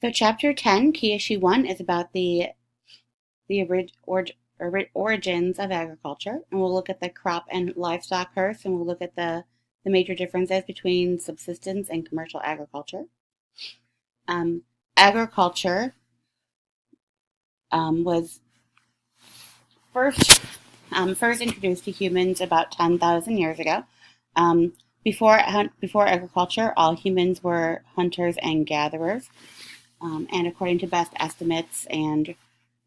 So chapter 10, key issue 1, is about the origins of agriculture, and we'll look at the crop and livestock first, and we'll look at the major differences between subsistence and commercial agriculture. Agriculture was first introduced to humans about 10,000 years ago. Before agriculture, all humans were hunters and gatherers. And according to best estimates and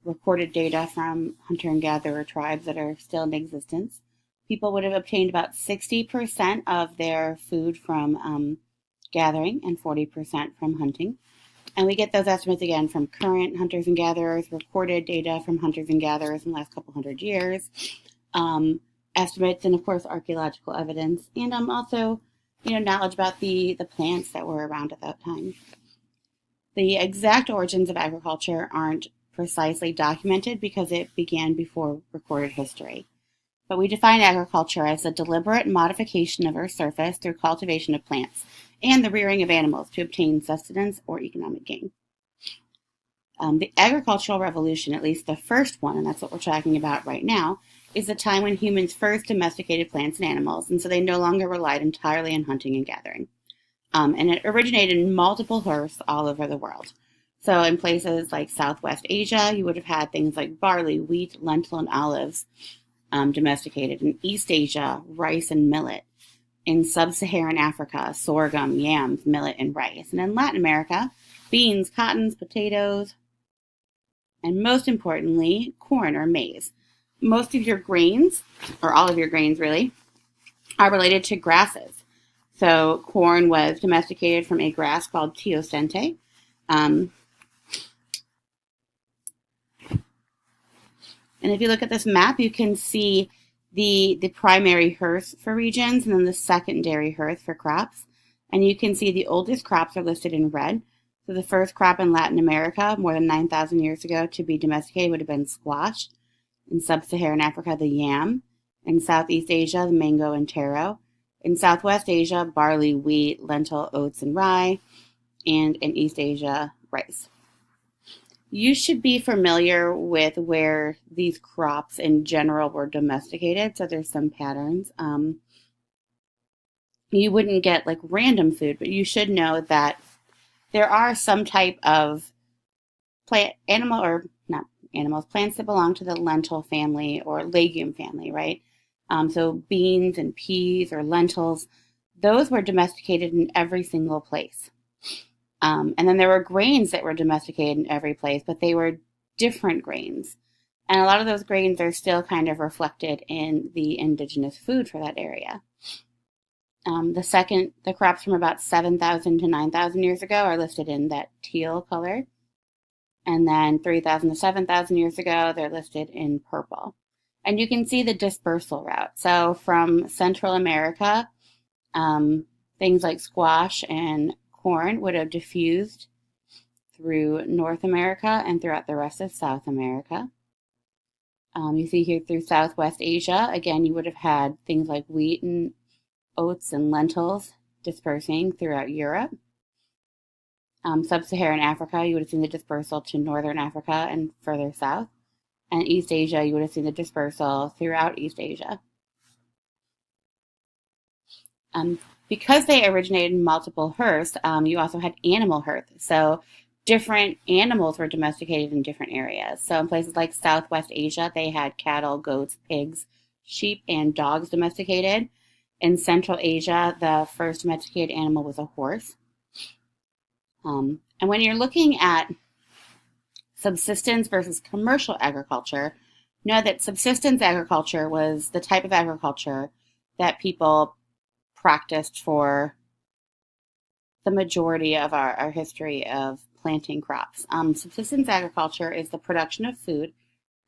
recorded data from hunter and gatherer tribes that are still in existence, people would have obtained about 60% of their food from gathering and 40% from hunting. And we get those estimates again from current hunters and gatherers, recorded data from hunters and gatherers in the last couple hundred years, estimates, and of course archaeological evidence, and also knowledge about the plants that were around at that time. The exact origins of agriculture aren't precisely documented because it began before recorded history. But we define agriculture as a deliberate modification of Earth's surface through cultivation of plants and the rearing of animals to obtain sustenance or economic gain. The agricultural revolution, at least the first one, and that's what we're talking about right now, is the time when humans first domesticated plants and animals, and so they no longer relied entirely on hunting and gathering. And it originated in multiple hearths all over the world. So in places like Southwest Asia, you would have had things like barley, wheat, lentil, and olives domesticated. In East Asia, rice and millet. In Sub-Saharan Africa, sorghum, yams, millet, and rice. And in Latin America, beans, cottons, potatoes, and most importantly, corn or maize. Most of your grains, or all of your grains really, are related to grasses. So corn was domesticated from a grass called teosinte. And if you look at this map, you can see the primary hearth for regions and then the secondary hearth for crops. And you can see the oldest crops are listed in red. So the first crop in Latin America, more than 9,000 years ago, to be domesticated would have been squash. In Sub-Saharan Africa, the yam. In Southeast Asia, the mango and taro. In Southwest Asia, barley, wheat, lentil, oats, and rye. And in East Asia, rice. You should be familiar with where these crops in general were domesticated, so there's some patterns. You wouldn't get like random food, but you should know that there are some type of plants that belong to the lentil family or legume family, right? So beans and peas or lentils, those were domesticated in every single place. And then there were grains that were domesticated in every place, but they were different grains. And a lot of those grains are still kind of reflected in the indigenous food for that area. The crops from about 7,000 to 9,000 years ago are listed in that teal color. And then 3,000 to 7,000 years ago, they're listed in purple. And you can see the dispersal route. So from Central America, things like squash and corn would have diffused through North America and throughout the rest of South America. You see here through Southwest Asia, again, you would have had things like wheat and oats and lentils dispersing throughout Europe. Sub-Saharan Africa, you would have seen the dispersal to Northern Africa and further south. And East Asia, you would have seen the dispersal throughout East Asia. Because they originated in multiple hearths, you also had animal hearths. So different animals were domesticated in different areas. So in places like Southwest Asia, they had cattle, goats, pigs, sheep, and dogs domesticated. In Central Asia, the first domesticated animal was a horse. And when you're looking at subsistence versus commercial agriculture, know that subsistence agriculture was the type of agriculture that people practiced for the majority of our history of planting crops. Subsistence agriculture is the production of food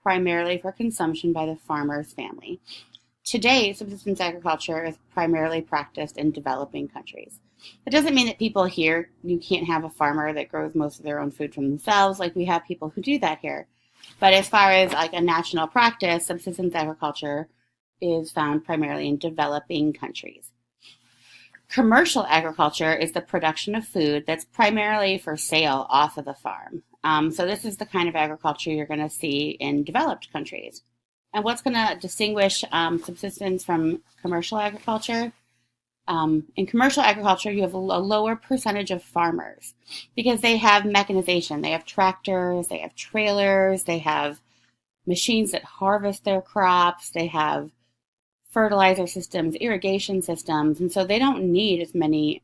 primarily for consumption by the farmer's family. Today, subsistence agriculture is primarily practiced in developing countries. It doesn't mean that people here, you can't have a farmer that grows most of their own food for themselves. Like we have people who do that here. But as far as like a national practice, subsistence agriculture is found primarily in developing countries. Commercial agriculture is the production of food that's primarily for sale off of the farm. So this is the kind of agriculture you're going to see in developed countries. And what's going to distinguish subsistence from commercial agriculture? In commercial agriculture, you have a lower percentage of farmers because they have mechanization. They have tractors, they have trailers, they have machines that harvest their crops, they have fertilizer systems, irrigation systems, and so they don't need as many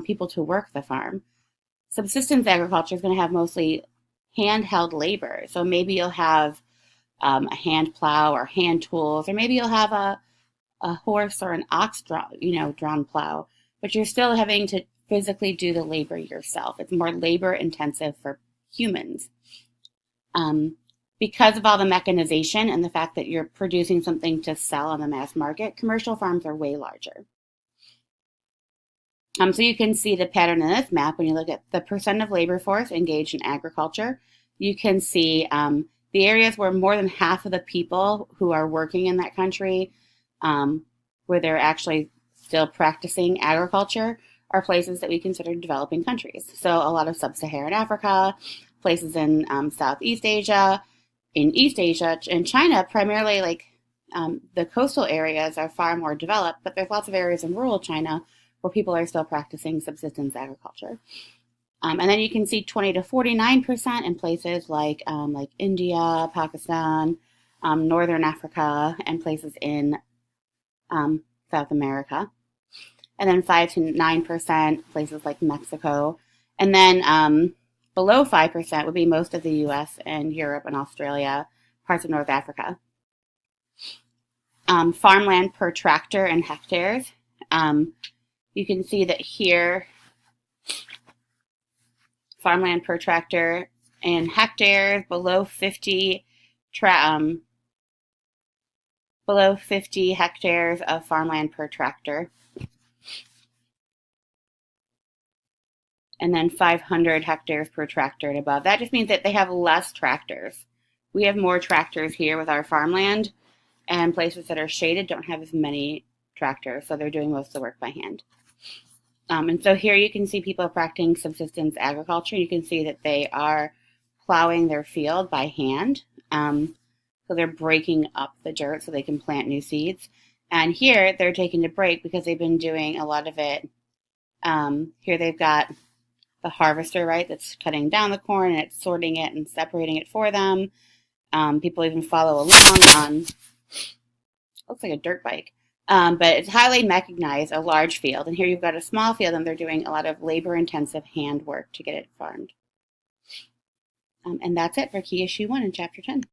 people to work the farm. Subsistence agriculture is going to have mostly handheld labor. So maybe you'll have a hand plow or hand tools, or maybe you'll have a horse or an ox drawn plow, but you're still having to physically do the labor yourself. It's more labor intensive for humans. Because of all the mechanization and the fact that you're producing something to sell on the mass market, commercial farms are way larger. So you can see the pattern in this map when you look at the percent of labor force engaged in agriculture. You can see the areas where more than half of the people who are working in that country, where they're actually still practicing agriculture, are places that we consider developing countries. So a lot of sub-Saharan Africa, places in Southeast Asia, in East Asia, in China, primarily the coastal areas are far more developed, but there's lots of areas in rural China where people are still practicing subsistence agriculture. And then you can see 20 to 49% in places like India, Pakistan, Northern Africa, and places in South America. And then 5 to 9% places like Mexico. And then below 5% would be most of the US and Europe and Australia, parts of North Africa. Farmland per tractor and hectares. You can see that here, farmland per tractor and hectares below 50 hectares of farmland per tractor. And then 500 hectares per tractor and above. That just means that they have less tractors. We have more tractors here with our farmland, and places that are shaded don't have as many tractors, so they're doing most of the work by hand. And so here you can see people practicing subsistence agriculture. You can see that they are plowing their field by hand. So they're breaking up the dirt so they can plant new seeds. And here they're taking a break because they've been doing a lot of it. Here they've got the harvester, right, that's cutting down the corn and it's sorting it and separating it for them. People even follow along on, looks like a dirt bike, but it's highly mechanized, a large field. And here you've got a small field and they're doing a lot of labor-intensive hand work to get it farmed. And that's it for Key Issue 1 in Chapter 10.